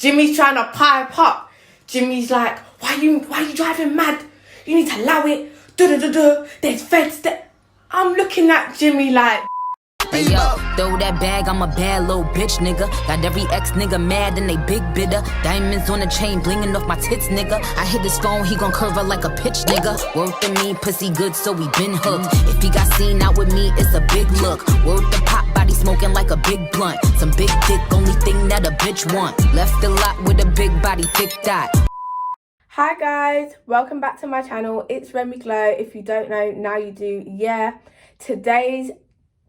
Jimmy's trying to pipe up. Jimmy's like, why you driving mad? You need to allow it. There's feds there. I'm looking at Jimmy like, hey yo, throw that bag, I'm a bad little bitch, nigga. Got every ex-nigga mad and they big bidder. Diamonds on the chain, blinging off my tits, nigga. I hit his phone, he gon' curve her like a pitch, nigga. Word to me, pussy good, so we been hooked. If he got seen out with me, it's a big look. Word to pop, body smoking like a big blunt. Some big dick, only thing that a bitch want. Left the lot with a big body, thick dot. hi guys, welcome back to my channel. It's Remy Glow. If you don't know, now you do. Yeah, today's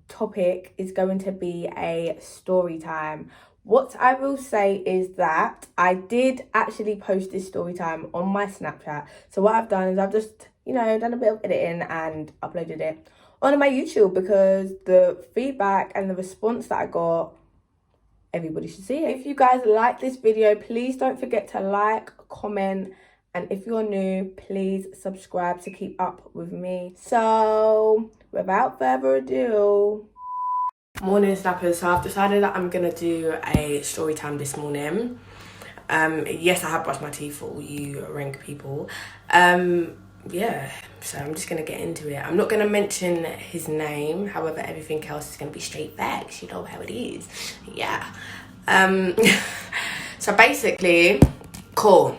topic is going to be a story time. What I will say is that I did actually post this story time on my Snapchat. So what I've done is I've just, done a bit of editing and uploaded it onto my YouTube because the feedback and the response that I got, everybody should see it. If you guys like this video, please don't forget to like, comment, and if you're new, please subscribe to keep up with me. So without further ado, morning snappers. So I've decided that I'm gonna do a story time this morning. Yes, I have brushed my teeth for all you rank people. Yeah, so I'm just gonna get into it. I'm not gonna mention his name, however everything else is gonna be straight facts. You know how it is. Yeah. So basically, cool,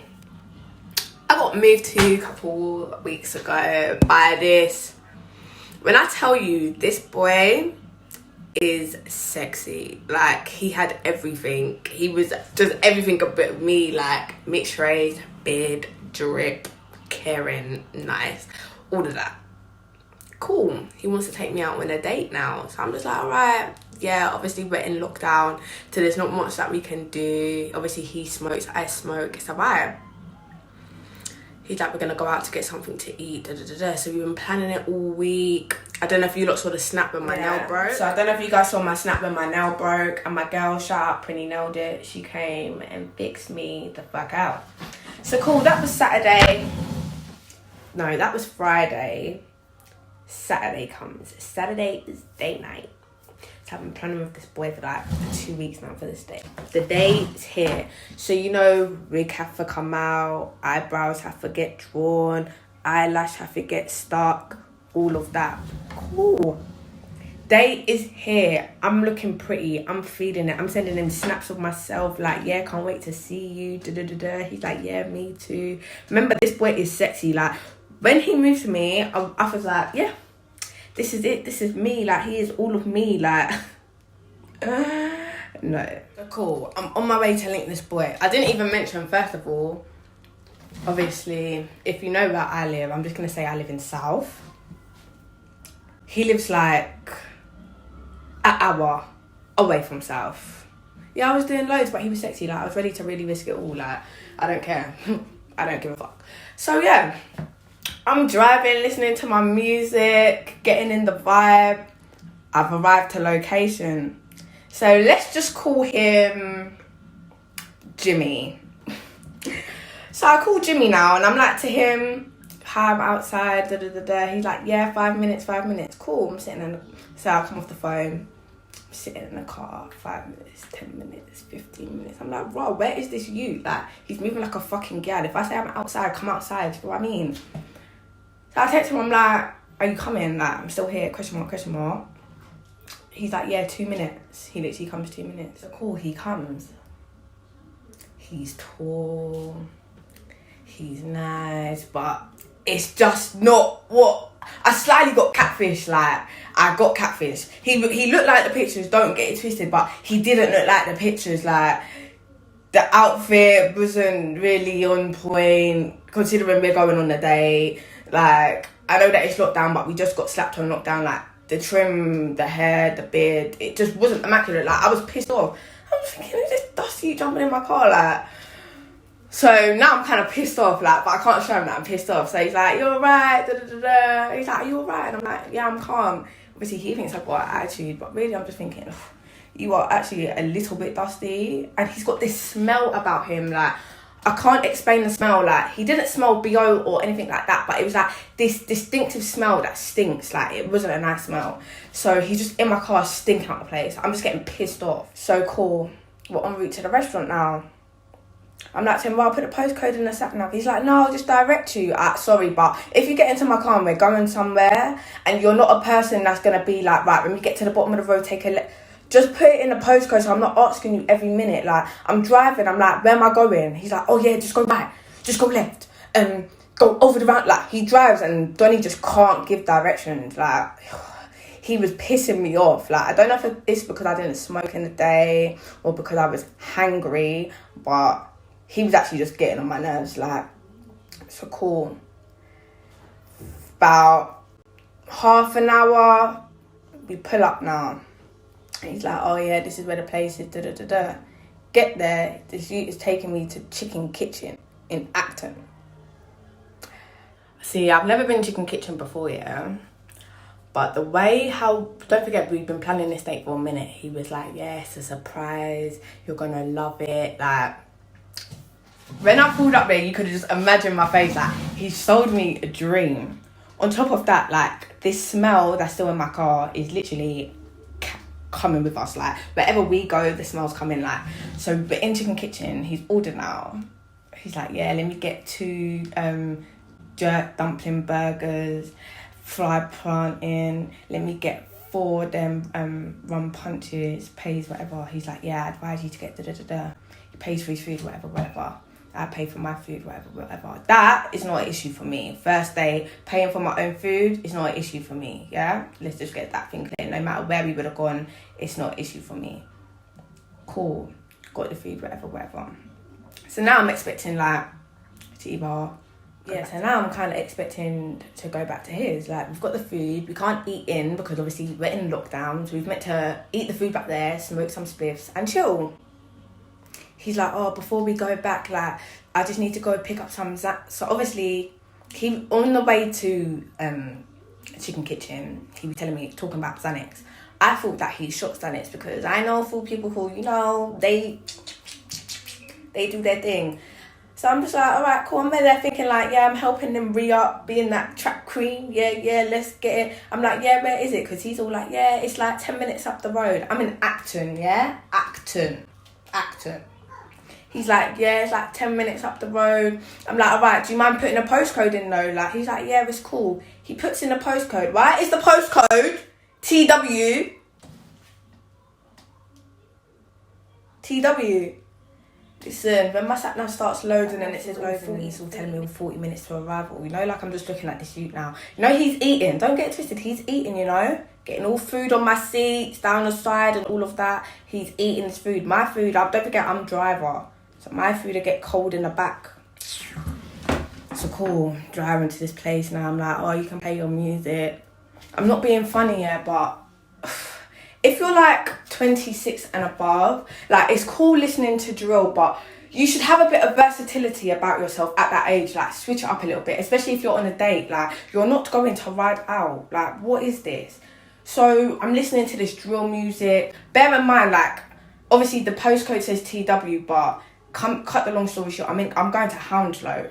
I got moved to a couple weeks ago by this. When I tell you, this boy is sexy. Like, he had everything. He was just everything a bit of me, like mixed race, beard, drip, caring, nice, all of that. Cool. He wants to take me out on a date now. So I'm just like, all right. Yeah, obviously we're in lockdown, so there's not much that we can do. Obviously he smokes, I smoke, it's a vibe. He's like, we're gonna go out to get something to eat, So we've been planning it all week. I don't know if you lot saw the snap when my nail broke. So I don't know if you guys saw my snap when my nail broke, and my girl, shout out Pretty Nailed It, she came and fixed me the fuck out. So cool, that was Saturday. No, that was Friday. Saturday comes. Saturday is date night. So I've been planning with this boy for like 2 weeks now for this day. The day is here. So wig have to come out, eyebrows have to get drawn, eyelash have to get stuck, all of that. Cool. Day is here. I'm looking pretty. I'm feeling it. I'm sending him snaps of myself like, yeah, can't wait to see you. He's like, yeah, me too. Remember, this boy is sexy. Like, when he moved to me, I was like, yeah, this is it. This is me. Like, he is all of me. Like, no. Cool. I'm on my way to link this boy. I didn't even mention, first of all, obviously, if you know where I live, I'm just going to say I live in South. He lives like an hour away from South. Yeah, I was doing loads, but he was sexy. Like, I was ready to really risk it all. Like, I don't care. I don't give a fuck. So, yeah. I'm driving, listening to my music, getting in the vibe. I've arrived to location. So let's just call him Jimmy. So I call Jimmy now and I'm like to him, hi, I'm outside, He's like, yeah, 5 minutes. Cool, I'm sitting in the... So I come off the phone, I'm sitting in the car, 5 minutes, 10 minutes, 15 minutes. I'm like, bro, where is this you? Like, he's moving like a fucking gal. If I say I'm outside, come outside, you know what I mean? So I text him, I'm like, are you coming? Like, I'm still here, question mark. He's like, yeah, 2 minutes. He literally comes 2 minutes. So cool, he comes. He's tall. He's nice, but it's just not what... I slightly got catfish, like, I got catfish. He looked like the pictures, don't get it twisted, but he didn't look like the pictures, like, the outfit wasn't really on point, considering we're going on a date. Like, I know that it's lockdown, but we just got slapped on lockdown. Like, the trim, the hair, the beard, it just wasn't immaculate. Like, I was pissed off. I was thinking, is this dusty jumping in my car? Like, so now I'm kind of pissed off, like, but I can't show him that I'm pissed off. So he's like, you're right, He's like, are you alright? And I'm like, yeah, I'm calm. Obviously, he thinks I've got an attitude, but really, I'm just thinking, you are actually a little bit dusty. And he's got this smell about him, like, I can't explain the smell. Like, he didn't smell BO or anything like that, but it was like this distinctive smell that stinks. Like, it wasn't a nice smell. So he's just in my car stinking out the place. I'm just getting pissed off. So cool. We're en route to the restaurant now. I'm like to him, well, I'll put the postcode in the sat nav. He's like, no, I'll just direct you. Sorry, but if you get into my car and we're going somewhere and you're not a person that's going to be like, right, when we get to the bottom of the road, take a left. Just put it in the postcode so I'm not asking you every minute. Like, I'm driving, I'm like, where am I going? He's like, oh yeah, just go right, just go left, go over the round. Like, he drives and Donnie just can't give directions. Like, he was pissing me off. Like, I don't know if it's because I didn't smoke in the day or because I was hangry, but he was actually just getting on my nerves. Like, so cool. About half an hour, we pull up now. And he's like, oh yeah, this is where the place is, da-da-da-da. Get there, this youth is taking me to Chicken Kitchen in Acton. See, I've never been to Chicken Kitchen before, yeah. But the way how, don't forget, we've been planning this date for a minute. He was like, yeah, it's a surprise. You're going to love it. Like, when I pulled up there, you could have just imagined my face. Like, he sold me a dream. On top of that, like, this smell that's still in my car is literally coming with us. Like, wherever we go, the smell's coming. Like, so we're in Chicken Kitchen. He's ordered now. He's like, yeah, let me get 2 jerk dumpling burgers, fried plantain. Let me get 4 them rum punches, pays whatever. He's like, yeah, I advise you to get da-da-da-da. He pays for his food, whatever. I pay for my food, whatever. That is not an issue for me. First day, paying for my own food is not an issue for me, yeah? Let's just get that thing clear. No matter where we would have gone, it's not an issue for me. Cool. Got the food, whatever. So now I'm expecting, like, to either... Yeah, so now I'm kind of expecting to go back to his. Like, we've got the food. We can't eat in because, obviously, we're in lockdown. So we've meant to eat the food back there, smoke some spliffs, and chill. He's like, oh, before we go back, like, I just need to go pick up some... So, obviously, he on the way to Chicken Kitchen, he was telling me, talking about Xanax. I thought that he shot Xanax because I know full people who, you know, they do their thing. So I'm just like, all right, cool. I'm there thinking like, yeah, I'm helping them re-up, being that track queen. Yeah, let's get it. I'm like, yeah, where is it? Because he's all like, yeah, it's like 10 minutes up the road. I'm in Acton, yeah? Acton. He's like, yeah, it's like 10 minutes up the road. I'm like, all right, do you mind putting a postcode in though? Like, he's like, yeah, it's cool. He puts in a postcode, right? Is the postcode TW? Listen, when my sat nav starts loading and it says loading, he's all telling me 40 minutes to arrival. You know, like I'm just looking at this youth now. You know, he's eating. Don't get it twisted. He's eating, you know. Getting all food on my seats, down the side and all of that. He's eating his food. My food, don't forget, I'm driver. So my food will get cold in the back. So cool. Driving to this place now. I'm like, oh, you can play your music. I'm not being funny yet, but... If you're like 26 and above, like it's cool listening to drill, but you should have a bit of versatility about yourself at that age. Like switch it up a little bit, especially if you're on a date. Like you're not going to ride out. Like what is this? So I'm listening to this drill music. Bear in mind, like obviously the postcode says TW, but cut the long story short, I'm going to Hounslow.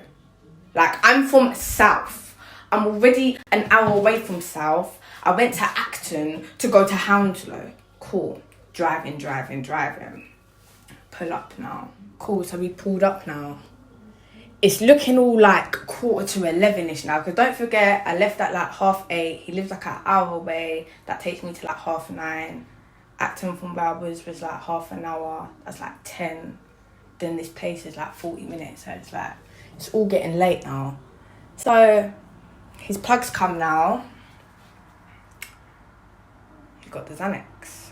Like I'm from South. I'm already an hour away from South. I went to Acton to go to Hounslow. Cool. Driving. Pull up now. Cool, so we pulled up now. It's looking all like 11:45-ish now. Because don't forget, I left at like 8:30. He lives like an hour away. That takes me to like 9:30. Acton from where I was like half an hour. That's like 10. Then this place is like 40 minutes. So it's like, it's all getting late now. So, his plugs come now. Got the Xanax.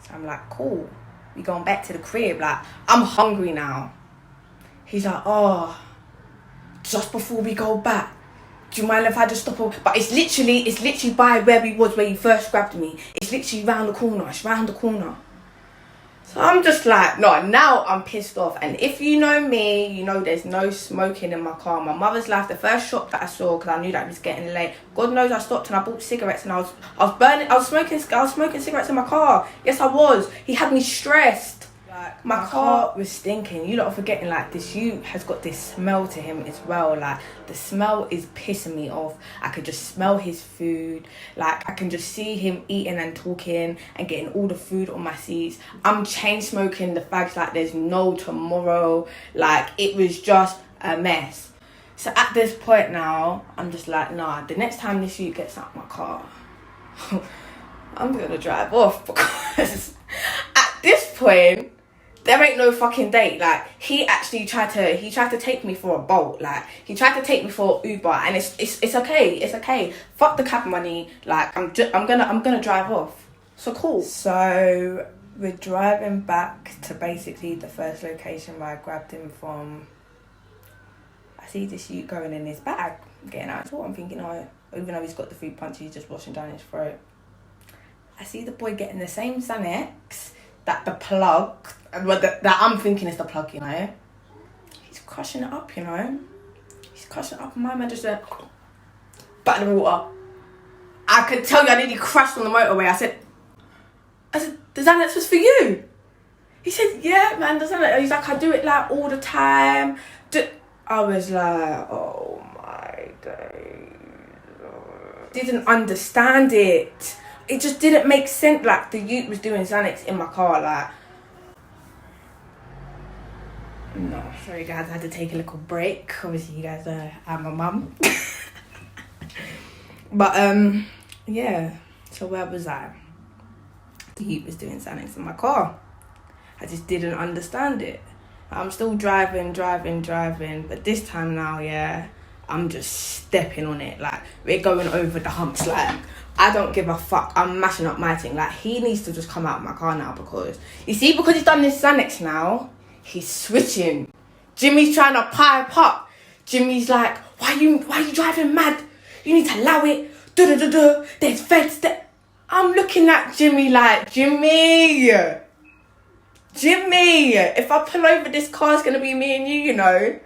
So I'm like, cool. We going back to the crib. Like, I'm hungry now. He's like, oh, just before we go back, do you mind if I just stop over? But it's literally by where we was, where you first grabbed me. It's literally round the corner. It's round the corner. So I'm just like, no, now I'm pissed off. And if you know me, you know there's no smoking in my car. My mother's life, the first shop that I saw, because I knew that it was getting late, God knows I stopped and I bought cigarettes and I was smoking cigarettes in my car. Yes, I was. He had me stressed. Like, my car was stinking. You lot are forgetting, like, this ute has got this smell to him as well. Like, the smell is pissing me off. I could just smell his food. Like, I can just see him eating and talking and getting all the food on my seats. I'm chain smoking the fags like there's no tomorrow. Like, it was just a mess. So at this point now, I'm just like, nah, the next time this ute gets out my car, I'm gonna drive off, because at this point, there ain't no fucking date. Like, he actually tried to take me for a Bolt. Like, he tried to take me for Uber, and it's okay. Fuck the cab money. Like, I'm gonna drive off. So cool. So we're driving back to basically the first location where I grabbed him from. I see this ute going in his bag, getting out of water. I'm thinking, oh, even though he's got the 3 punches, he's just washing down his throat. I see the boy getting the same Xanax that the plug, that I'm thinking is the plug, you know. He's crushing it up, you know. He's crushing it up, and my man just went back in the water. I could tell you I nearly crashed on the motorway. I said, the Xanax was for you. He said, yeah, man, the Xanax. He's like, I do it like all the time. I was like, oh my days. Didn't understand it. It just didn't make sense. Like, the ute was doing Xanax in my car. Like, no, sorry guys, I had to take a little break. Obviously, you guys know I'm a mum. But yeah. So where was I? The ute was doing Xanax in my car. I just didn't understand it. I'm still driving, but this time now, yeah, I'm just stepping on it. Like, we're going over the humps. Like, I don't give a fuck. I'm mashing up my thing. Like, he needs to just come out of my car now, because, you see, because he's done this Xanax now, he's switching. Jimmy's trying to pipe up. Jimmy's like, why you driving mad? You need to allow it. There's feds there. I'm looking at Jimmy like, Jimmy, if I pull over, this car's going to be me and you know.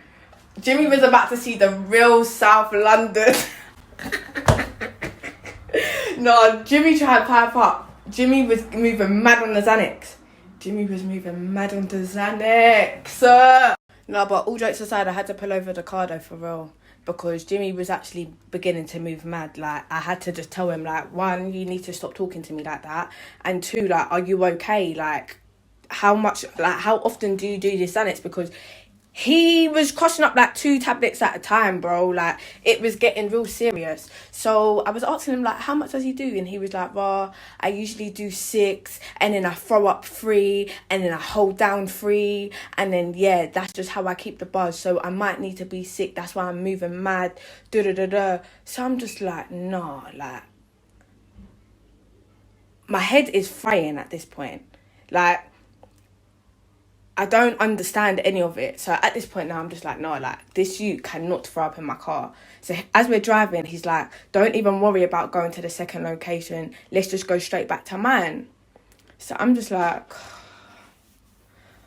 Jimmy was about to see the real South London. No, Jimmy tried to pipe up. Jimmy was moving mad on the Xanax. No, but all jokes aside, I had to pull over the car though, for real. Because Jimmy was actually beginning to move mad. Like, I had to just tell him, like, 1, you need to stop talking to me like that. And 2, like, are you okay? Like, how often do you do this Xanax? Because he was crushing up like 2 tablets at a time, bro. Like, it was getting real serious. So I was asking him, like, how much does he do? And he was like, well, I usually do 6, and then I throw up 3, and then I hold down 3, and then, yeah, that's just how I keep the buzz. So I might need to be sick. That's why I'm moving mad. So I'm just like, nah, like, my head is frying at this point. Like, I don't understand any of it. So at this point now, I'm just like, no, like, this ute cannot throw up in my car. So as we're driving, he's like, don't even worry about going to the second location. Let's just go straight back to mine. So I'm just like,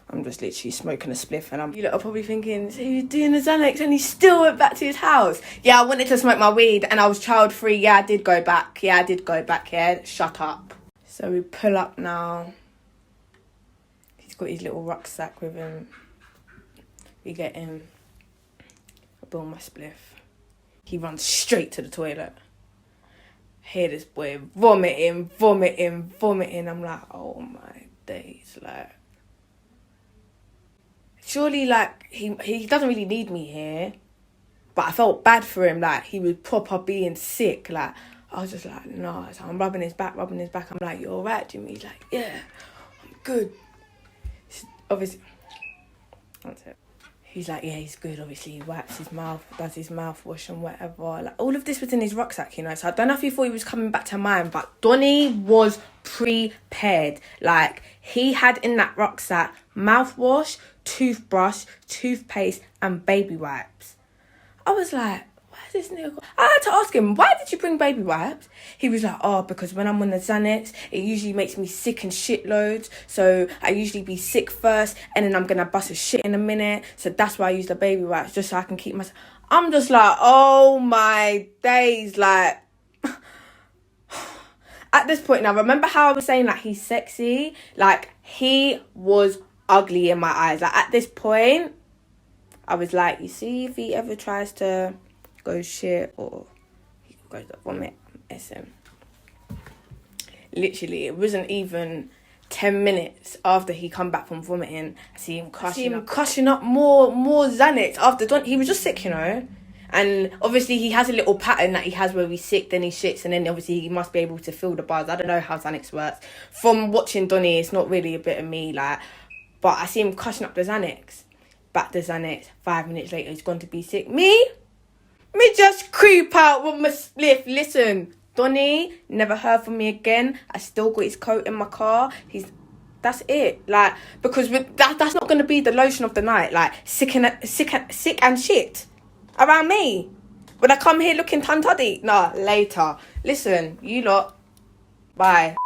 I'm just literally smoking a spliff, and you lot are probably thinking, so he's doing the Xanax and he still went back to his house. Yeah, I wanted to smoke my weed and I was child free. Yeah, I did go back. Yeah, shut up. So we pull up now. Got his little rucksack with him. We get him. I blow my spliff. He runs straight to the toilet. Hear this boy vomiting. I'm like, oh my days. Like, surely, like, he doesn't really need me here. But I felt bad for him. Like, he was proper being sick. Like, I was just like, no. So I'm rubbing his back. I'm like, you alright, Jimmy? He's like, yeah, I'm good. Obviously, that's it. He's like, yeah, he's good. Obviously, he wipes his mouth, does his mouthwash and whatever. Like, all of this was in his rucksack, you know. So I don't know if he thought he was coming back to mine, but Donnie was prepared. Like, he had in that rucksack mouthwash, toothbrush, toothpaste, and baby wipes. I was like, this nigga. I had to ask him, why did you bring baby wipes? He was like, oh, because when I'm on the Xanax, it usually makes me sick in shitloads. So I usually be sick first, and then I'm gonna bust a shit in a minute. So that's why I use the baby wipes, just so I can keep myself. I'm just like, oh my days, like. At this point now, remember how I was saying, like, he's sexy? Like, he was ugly in my eyes. Like, at this point, I was like, you see, if he ever tries to go shit or he goes to vomit, SM. Literally, it wasn't even 10 minutes after he come back from vomiting, I see him crushing up more Xanax after he was just sick, you know. And obviously he has a little pattern that he has where he's sick, then he shits, and then obviously he must be able to feel the buzz. I don't know how Xanax works. From watching Donnie, it's not really a bit of me, like, but I see him crushing up the Xanax. Back to Xanax. 5 minutes later, he's gone to be sick. Me just creep out with my spliff. Listen, Donnie never heard from me again. I still got his coat in my car. That's it. Like, because with that's not going to be the lotion of the night. Like, sick and shit around me. When I come here looking tuntuddy. Nah, later. Listen, you lot. Bye.